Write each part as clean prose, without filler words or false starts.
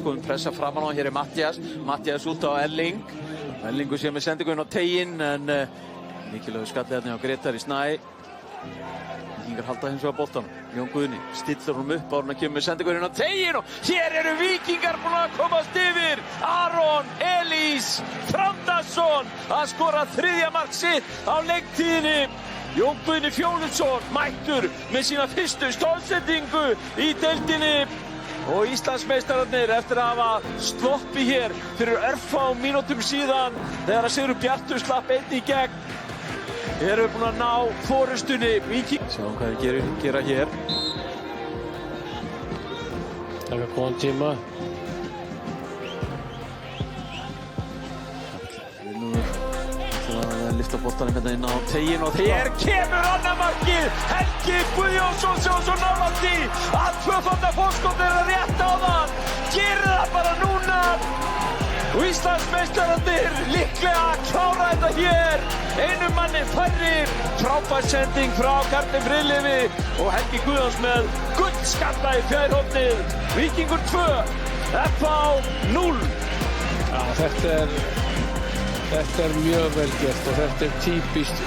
skoðum pressa framan á. Hér Mattias út á Erling. Erlingur sé með sendingu inn á teiginn, en mikilvægur skallið hérna á Grétari Snæ. Víkingar halda hins vegar boltanum. Jón Guðni stillar honum upp, áður en að kemur með sendingu inn á teiginn, og hér eru Víkingar búin að komast yfir. Aron Elís Þrándarson að skora 3. mark sitt á leiktíðinni. Jón Guðni Fjóluson mættur með sína fyrstu stóðsendingu í deildinni. Og Íslandsmeistararnir, eftir að hafa sloppið hér fyrir örfáum mínútum síðan þegar að Sigurður Bjartur slapp einn í gegn, eru búin að ná forystunni. Sjáum hvað þeir gera hér. Taka góðan tíma. Það lyfta boltanum hérna inn á teiginn, og hér kemur annað markið. Helgi Guðjónsson sjá svo nálægt því að tvöfalda fórskot er að rétt á það. Gerir það bara núna. Og Íslandsmeistararnir líklega að klára þetta hér. Einum manni færri. Frábær sending frá Karli Friðlefi og Helgi Guðjóns með gullskalla í fjærhófnið. Víkingur 2, FH 0. Já, þetta er mjög vel gert og þetta er típist.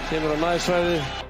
Kemur á nærsvæði.